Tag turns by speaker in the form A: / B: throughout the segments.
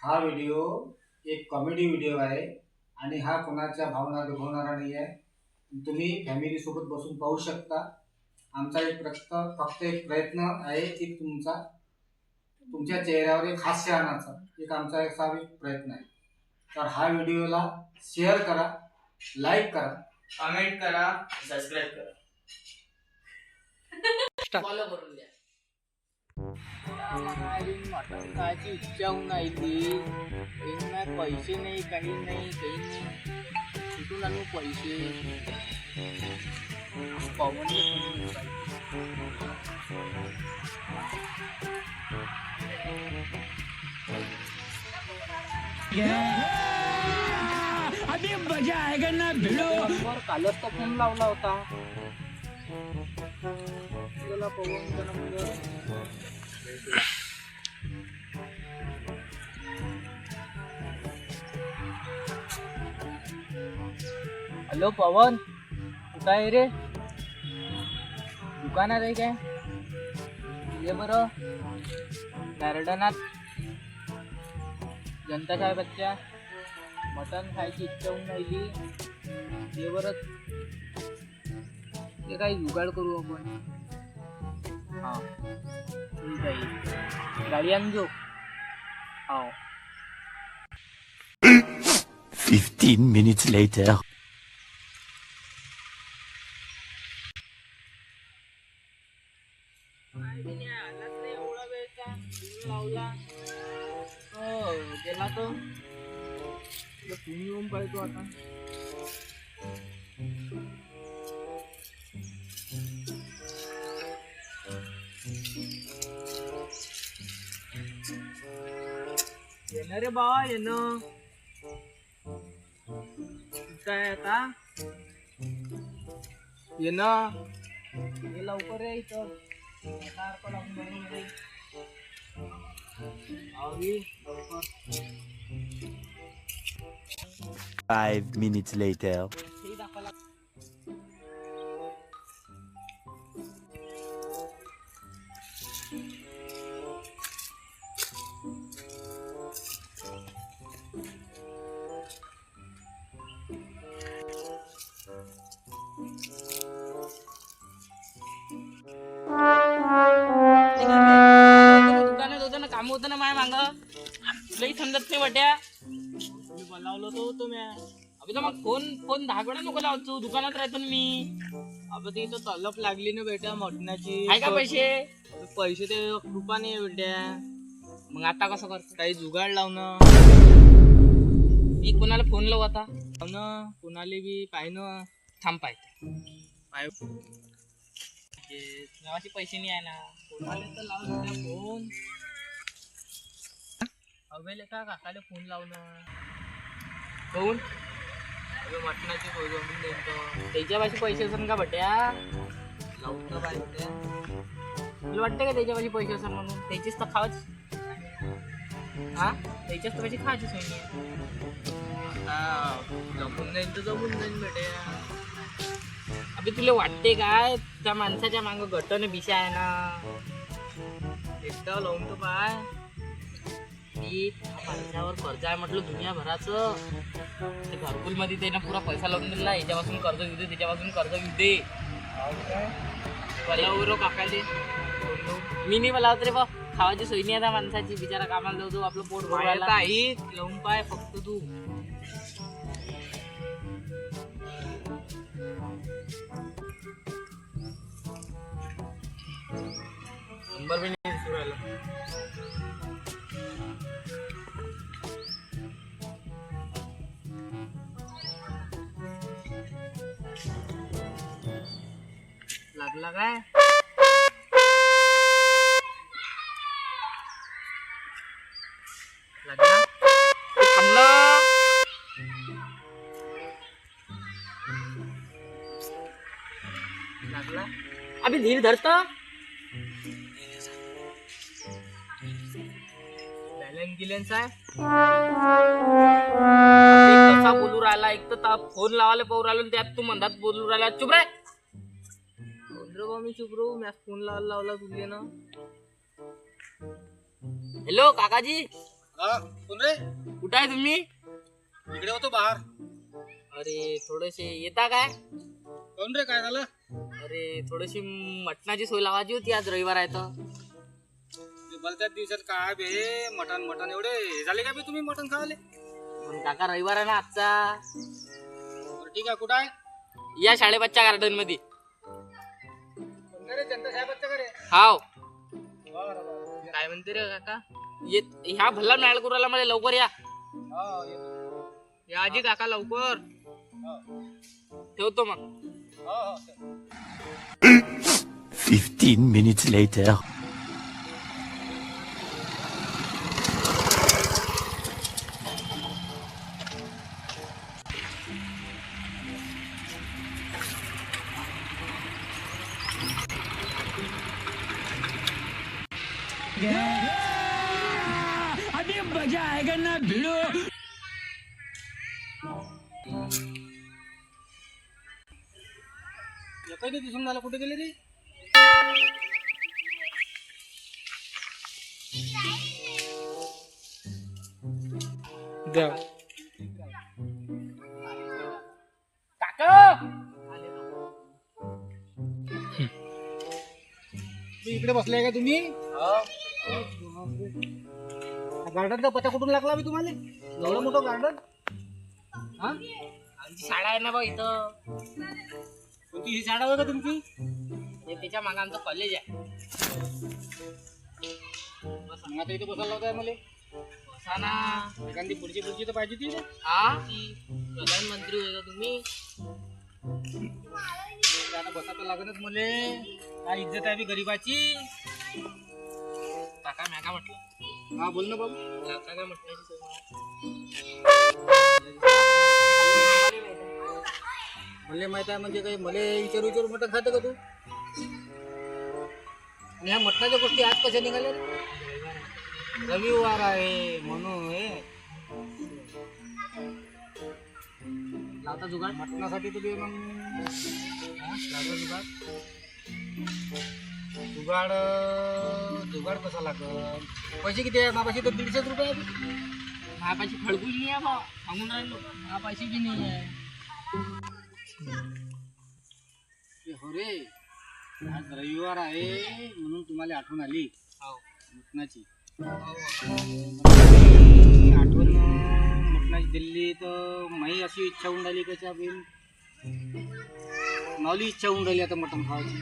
A: हा व्हिडिओ एक comedy video आहे आणि हा कोणाच्या भावना दुखवणारा नाही आहे. तुम्ही फॅमिली सोबत बसून पाहू शकता. आमचा फक्त एक प्रयत्न आहे की तुमच्या चेहऱ्यावर एक हास्य आणायचा एक आमचा एक प्रयत्न आहे. तर हा व्हिडिओला शेअर करा, लाईक करा,
B: कमेंट करा, सबस्क्राइब करा, फॉलो करून द्या.
C: मटण खायची इच्छा होऊन राहिली. पैसे नाही, काही नाही. कुठून आणू पैसे? पवन
D: अभी मजा आएगा ना भिड़ो.
C: कालच तर फोन लावला होता त्याला पवन. हॅलो पवन, कुठं आहे रे? दुकानात आहे काय? ये बरं गार्डनात. जनता काय बच्चा, मटण खायची इच्छा होऊन राहिली. ये बरं, ते काही जुगाड करू आपण. हा ठीक आहे, गाडी आणजो. हो.
D: 15 minutes later.
C: एवढा वेळचा लावला गेला तो तुम्ही येऊन पाहिजे आता. येणं रे बाबा, येणं काय आता. येणं हे लवकर या इथं.
D: 5 minutes later.
C: दुकानात होतं ना, काम होतं ना माझ्या मांग. लई समजत नाही वाट्या. मी बोलावलं तो म्या. अबे तर मग फोन 10 वेळा नको लावतो. दुकानात राहतो ना मी. अबे ते इथं तलप लागली ना बेटा मटणाची. आहे का पैसे? पैसे ते रुपा नाही बेट्या. मग आता कसं करतो? काही जुगाड लावणं. मी कोणाला फोन लावू आता? लावणं कोणाला बी पाहिणं. थांब पाय गावाचे पैसे नाही आहे ना. कोणाला तर लावून फोन. अवेले का काकाला फोन लावणं. कोण मटणाची सोय जमून देईन तो. त्याच्या पाशी पैसे असेल का बट्या? लावून पाहिजे. तुला वाटतं का त्याच्या पाशी पैसे असेल म्हणून? त्याचीच तर खावाची. हा त्याच्याच तर पाशी खायची सोय नाही. आता जमून जाईन तर जमून जाईन बेट्या. अबे तुला वाटते काय त्या माणसाच्या मांग गटन बिशा आहे ना. एकदा लावून तो पाय. माणसावर कर्ज आहे म्हटलं दुनियाभराचं. ते घरकुल मध्ये त्यानं पुरा पैसा लावून दिला. याच्यापासून कर्ज घेऊ दे, त्याच्यापासून कर्ज घेऊ दे. काकाले मी नाही मला रे बा. खावाची सोय नाही आता माणसाची. बिचारा कामाला जाऊ आपलं पोट भरायला. आई लावून पाय फक्त तू. नंबर भी नहीं सुरायला. लागला काय? लागला थांबलं. लागला. अबे धीर धरता. बॅलन्स आहे. कसा बोलू राहिला. एक तर फोन लावायला पाहू राहिलो त्यात तू मंदात बोलू राहिला. चुप रे. मी चुप रो. मी फोन लावला तुझे ना. हॅलो काकाजी,
A: हा कोण रे?
C: कुठं आहे तुम्ही?
A: इकडे होतो बाहेर.
C: अरे थोडेसे येता काय?
A: कोण रे, काय झालं?
C: अरे थोडीशी मटणाची सोय लावायची होती, आज रविवार आहे तर.
A: भलत्याच दिवसात काय बे मटण मटण एवढे हे झाले का बे तुम्ही मटण खावाले?
C: पण काका रविवार आहे ना आजचा.
A: बरं ठीक आहे, कुठं आहे?
C: या शाळेबादच्या गार्डन मध्ये.
A: कोण रे, जनता साहेबांच्या घरी?
C: हाव.
A: बरं बरं.
C: काय म्हणते रे काका? येत ह्या भल्ला मिळाल करूला मला, लवकर या.
A: हा येतो.
C: या आजी काका लवकर.
A: हा
C: ठेवतो मग.
A: हा हा.
D: 15 minutes later. अभी मजा आएगा ना भिड़ो.
A: एकही नाही दिसून झालं, कुठे गेले रे?
C: काका
A: तू इकडे बसलाय का तुम्ही? गार्डनचा पत्ता कुठून लागला बे तुम्हाला? एवढं मोठं गार्डन? हा?
C: आमची शाळा आहे ना बा इथं.
A: कोणती ही शाळा आहे का तुमची?
C: हे त्याच्या मागे आमचं कॉलेज आहे.
A: मग आता इथे बसायला लावताय मला?
C: बसा ना.
A: एखादी पुढची पुढची तर पाहिजे ती रे.
C: हा प्रधानमंत्री होय का तुम्ही?
A: आता बसा तर लागणच मले. काय इज्जत आहे बी गरीबाची.
C: काका मी काय म्हटलं?
A: हा बोल ना बाबू.
C: काका काय म्हटलं?
A: मला माहित आहे म्हणजे काही मला विचारू विचारू मटण खातं का तू? आणि ह्या मटणाच्या गोष्टी आज कशा निघाल्या रे? रविवार आहे म्हणून हे
C: लावता जुगाड.
A: मटणासाठी तुझे मग लागलं जुगाड. जुगाड जुगाड कसा लागल? पैसे किती आहे माझ्यापाशी? तर 150 रुपये आहे.
C: माझ्यापाशी खडबूज नाही आहे बा, सांगून राहिलो. माझ्यापाशी बी नाही आहे.
A: हो रे, आज रविवार आहे म्हणून तुम्हाला आठवण आली
C: हो.
A: मटणाची. आठवण मटणाची दिल्ली तर माही अशी इच्छा होऊन राहिली कशा बिन मावली इच्छा होऊन राहिली आता मटण खावायची.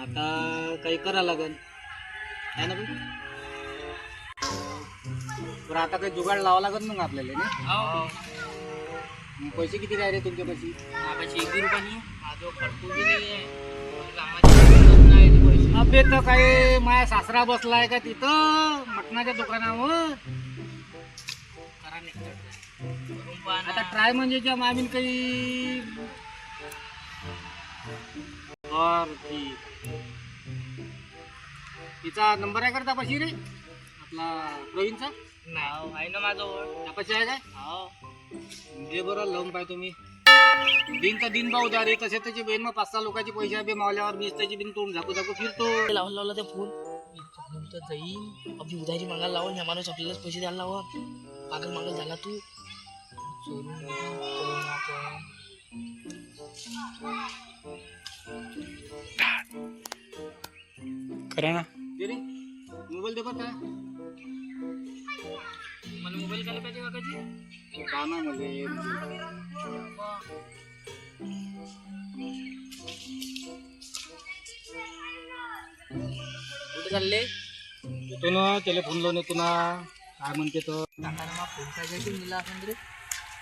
A: आता काही करा लागल आहे ना बी. बरं आता काही जुगाड लावा लागत मग आपल्याला ना.
C: हो.
A: मग पैसे किती काय रे तुमच्यापाशी?
C: माझ्यापाशी 1 रुपया नाही आहे. माझं खडबूज नाही आहे. कामाची गरज नाही ते पैसे.
A: अबे तर काय माझ्या सासरा बसलाय का तिथं मटणाच्या दुकानावर?
C: करा नाही करून पहा ना.
A: आता ट्राय म्हणजे ज्या मामीन काही बर ठीक. तिचा नंबर आहे करता पाशी रे आपला प्रवीणचा?
C: नाही आहे ना माझ्याजवळ.
A: त्यापाशी आहे काय?
C: हो.
A: दे बरं लावून पाय तुम्ही. दिन तर दिन भाऊ द्या रे. कसे त्याची बहीण मग 5-6 लोकांचे पैसे आहे बे मावल्यावर. मीच त्याची बिन तोंड झाकू झाकू फिरतो.
C: लावून लावला ते फोन. तर जाईन आपली उधारी मागायला लावून. ह्या माणूस आपल्यालाच पैसे द्यायला लावून. पागल मागल झाला तू. चोरून करून आपण.
A: करा ना. दे रे मोबाईल दे बघा.
C: मला मोबाईल घ्यायला पाहिजे काकाजी.
A: का ना मध्ये
C: कुठे चालले?
A: येतो ना त्याला फोन लावून येतो ना. काय म्हणते तर
C: काकाने मग फोन काय दिला असं रे.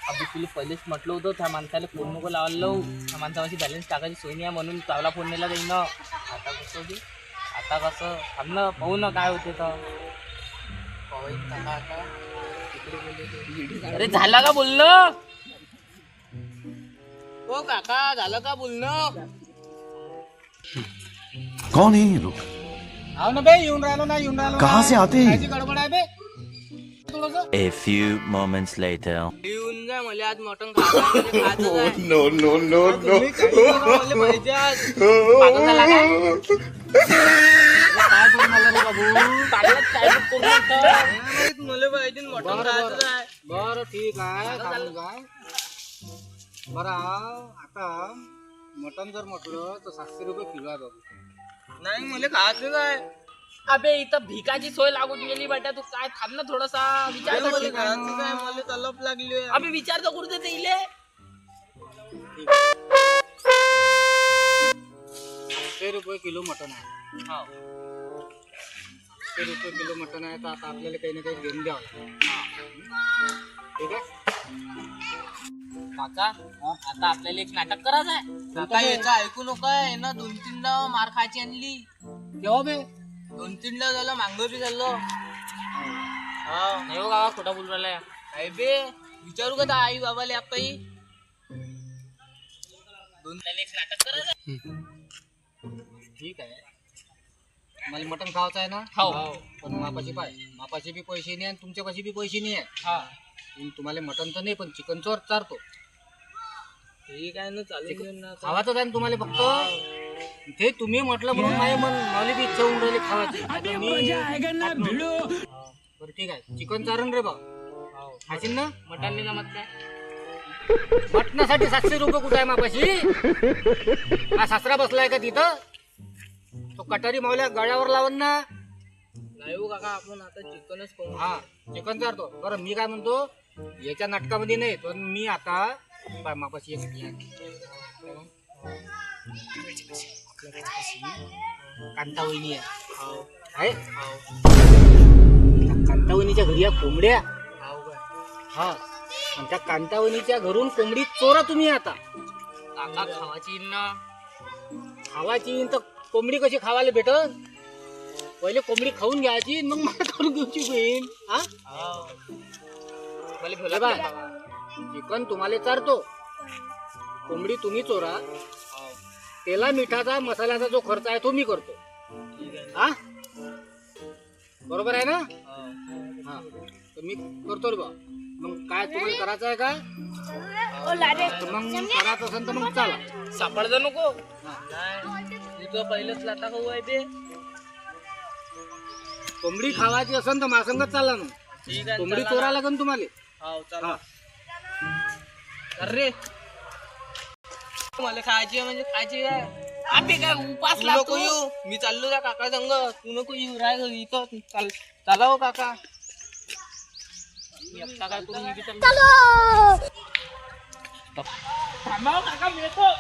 C: अभि तुला पहिलेच म्हटलं होतं त्या माणसाला फोन नको लावायला लावू. त्या माणसापाशी बॅलन्स टाकायची सोय नाही आहे म्हणून चावला फोन नेला जाईल ना. आता कसं बी आता कसं थांब ना पाहू ना काय होते तर. अरे झालं का बोलणं? हो काका झालं का बोलणं?
D: कौन है ये लोग?
A: हाव ना बे येऊन राहिलो ना येऊन राहिलो.
D: कहाँ से आते हैं?
A: कायची गडबड आहे बे थोडंसं.
D: A few moments later.
C: येऊन जा मला आज मटण खायचं
D: No, no, no,
A: तुम्ही काही बोलावं, मला पाहिजे आज.
C: पागल झाला काय?
A: काय करून आला रे बाबू?
C: चांगलंच काय करू नका.
B: मला पाहिजे मटण
A: बरं,
B: खायचं
A: बरं.
B: आहे.
A: बरं ठीक आहे थांबून काय बरं आता मटण जर म्हटलं तर 700 रुपये किलो आहे बाबू.
B: नाही मला खायचं आहे.
C: अबे इथं भिकाची सोय लागून गेली बेटा, तू काय थांब ना थोडासा विचार तर
B: मला
C: करू.
B: खायचं आहे. मला तलप लागली आहे.
C: अबे विचार तर करू दे ते इले.
A: 700 रुपये किलो मटण आहे. 700 रुपये किलो मटण आहे तर आता आपल्याला काही ना काही घेऊन द्यावं लागेल. ठीक आहे
C: काका आता आपल्याला एक नाटक करायचं आहे.
B: काका याचं ऐकू नका ना. 2-3दा मार खायची आणली.
A: केव्हा बे
B: 2-3दा झालं मांग बी झालं.
C: नाही हो काका खोटा बोलू राहिलाय.
B: काय बे विचारू का आई बाबाले काही.
C: आपल्याला एक नाटक करायचं आहे.
A: ठीक आहे मला मटण खायचं आहे ना.
C: खाऊ.
A: पण मापाचे बी पैसे नाही आणि तुमच्यापाशी बी पैसे नाही आहे.
C: हा
A: तुम्हाला मटण तर नाही पण चिकन चोर चारतो.
B: ठीक आहे ना चालेल ना.
A: खावाचं आहे ना तुम्हाला फक्त. ते तुम्ही म्हटलं म्हणून मला बी इच्छा होऊन राहिली खावायची. आता मी बरं ठीक आहे चिकन चारण रे बा. खाशील ना.
C: मटण नाही जमत काय.
A: मटणासाठी 700 रुपये कुठे आहे मापाशी. हा सासरा बसलाय का तिथं. तो कटारी मावल्या गळ्यावर लावून ना.
B: नाही हो काका आपण आता चिकनच खाऊ.
A: हा चिकन चारतो. बरं मी काय म्हणतो याच्या नाटकामध्ये नाही पण मी आता मापाशी एक कांता वहिनी आहे. कांता वहिनीच्या घरी या कोंबड्या. हा आणि त्या कांता वहिनीच्या घरून कोंबडी चोरा तुम्ही आता.
C: काका खावाची ना.
A: खावाची तर कोंबडी कशी खावायला भेटत. पहिले कोंबडी खाऊन घ्यायची मग मला करून घेऊची बहीण. हा
C: मला
A: हे बा, चिकन तुम्हाला चारतो. कोंबडी तुम्ही चोरा. तेला मिठाचा मसाल्याचा जो खर्च आहे तो मी करतो. हा बरोबर आहे ना. हा तर मी करतो रे बा. मग काय तुम्हाला करायचं आहे का. तर मग करायचं असेल तर मग चला.
C: सापडजा नको.
B: तुझं पहिलंच लाटा खाऊ आहे बे.
A: कोंबडी खावायची असेल तर माझ्यासंगच चालला मग.
B: ठीक आहे
A: कोंबडी चोरा लागेल तुम्हाला.
B: हो चला. अरे मला खायची आहे म्हणजे खायची आहे.
C: अबे काय उपास
B: तू नको
C: लागतो.
B: येऊ. मी चाललो त्या काका संग. तू नको येऊ. राह इथं चला हो काका.
C: मी आता काय करून निघतो. थांबा हो काका मी येतो.